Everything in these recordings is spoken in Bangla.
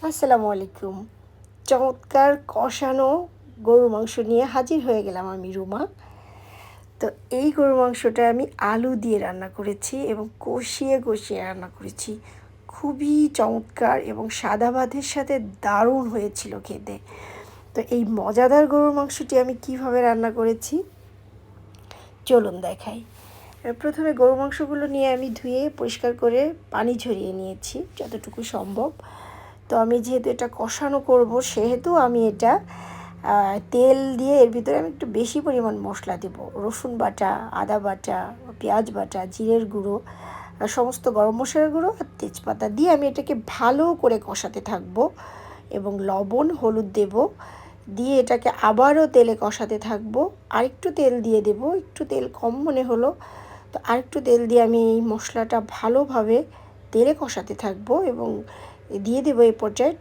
আসসালামু আলাইকুম। চমৎকার কষানো গরুর মাংস নিয়ে হাজির হয়ে গেলাম আমি রুমা। তো এই গরুর মাংসটা আমি আলু দিয়ে রান্না করেছি এবং কষিয়ে কষিয়ে রান্না করেছি। খুবই চমৎকার এবং সাদা ভাতের সাথে দারুণ হয়েছিল খেতে। তো এই মজাদার গরুর মাংসটি আমি কিভাবে রান্না করেছি চলুন দেখাই। প্রথমে গরুর মাংসগুলো নিয়ে আমি ধুয়ে পরিষ্কার করে পানি ঝরিয়ে নিয়েছি যতটুকু সম্ভব। তো আমি যেহেতু এটা কষানো করব সেহেতু আমি এটা তেল দিয়ে এর ভিতরে আমি একটু বেশি পরিমাণ মশলা দেব। রসুন বাটা, আদা বাটা, পেঁয়াজ বাটা, জিরের গুঁড়ো, সমস্ত গরম মশলার গুঁড়ো আর তেজপাতা দিয়ে আমি এটাকে ভালো করে কষাতে থাকবো এবং লবণ হলুদ দেব, দিয়ে এটাকে আবারও তেলে কষাতে থাকবো। আরেকটু তেল দিয়ে দেব, একটু তেল কম মনে হলো, তো আরেকটু তেল দিয়ে আমি এই মশলাটা ভালোভাবে তেলে কষাতে থাকবো এবং দিয়ে দেবো এই পর্যায়ে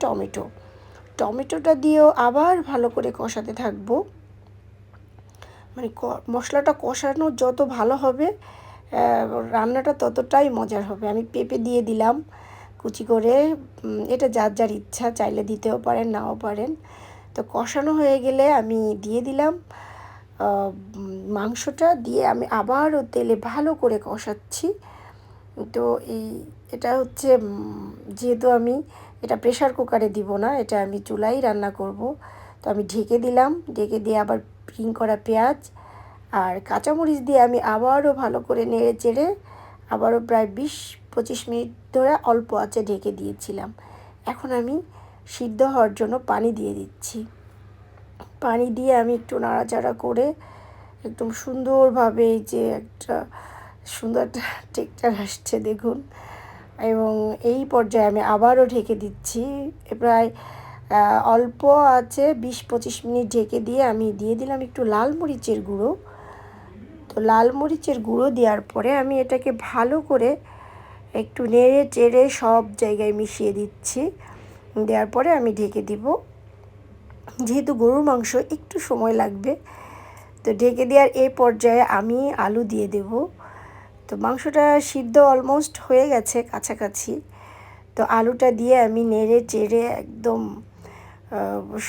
টমেটোটা দিয়েও আবার ভালো করে কষাতে থাকবো। মানে মশলাটা কষানো যত ভালো হবে রান্নাটা ততটাই মজার হবে। আমি পেঁপে দিয়ে দিলাম কুচি করে, এটা যার যার ইচ্ছা, চাইলে দিতেও পারেন নাও পারেন। তো কষানো হয়ে গেলে আমি দিয়ে দিলাম মাংসটা, দিয়ে আমি আবারও তেলে ভালো করে কষাচ্ছি। তো এটা হচ্ছে যেহেতু আমি এটা প্রেশার কুকারে দিব না, এটা আমি চুলাই রান্না করব, তো আমি ঢেকে দিলাম। ঢেকে দিয়ে আবার পিং করা পেঁয়াজ আর কাঁচামরিচ দিয়ে আমি আবারও ভালো করে নেড়ে চেড়ে আবারও প্রায় 20-25 মিনিট ধরে অল্প আঁচে ঢেকে দিয়েছিলাম। এখন আমি সিদ্ধ হওয়ার জন্য পানি দিয়ে দিচ্ছি। পানি দিয়ে আমি একটু নাড়াচাড়া করে একদম সুন্দরভাবে এই যে একটা সুন্দর একটা টেক্সচার আসছে দেখুন, এবং এই পর্যায়ে আমি আবারও ঢেকে দিচ্ছি। প্রায় অল্প আছে 20-25 মিনিট ঢেকে দিয়ে আমি দিয়ে দিলাম একটু লাল মরিচের গুঁড়ো। তো লাল মরিচের গুঁড়ো দেওয়ার পরে আমি এটাকে ভালো করে একটু নেড়ে চেড়ে সব জায়গায় মিশিয়ে দিচ্ছি। দেওয়ার পরে আমি ঢেকে দিব। যেহেতু গরুর মাংস একটু সময় লাগবে, তো ঢেকে দেওয়ার এই পর্যায়ে আমি আলু দিয়ে দেব। তো মাংসটা সিদ্ধ অলমোস্ট হয়ে গেছে কাছাকাছি। তো আলুটা দিয়ে আমি নেড়ে চেড়ে একদম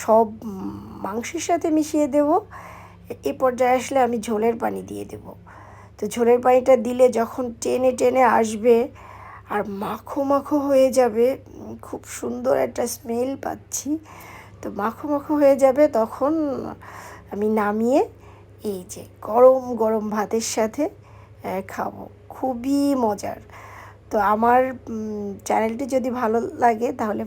সব মাংসের সাথে মিশিয়ে দেব। এই পর্যায়ে আসলে আমি ঝোলের পানি দিয়ে দেব। তো ঝোলের পানিটা দিলে যখন টেনে টেনে আসবে আর মাখো মাখো হয়ে যাবে, খুব সুন্দর একটা স্মেল পাচ্ছি। তো মাখো মাখো হয়ে যাবে তখন আমি নামিয়ে এই যে গরম গরম ভাতের সাথে খাবো। খুবই মজার। তো আমার চ্যানেলটি যদি ভালো লাগে তাহলে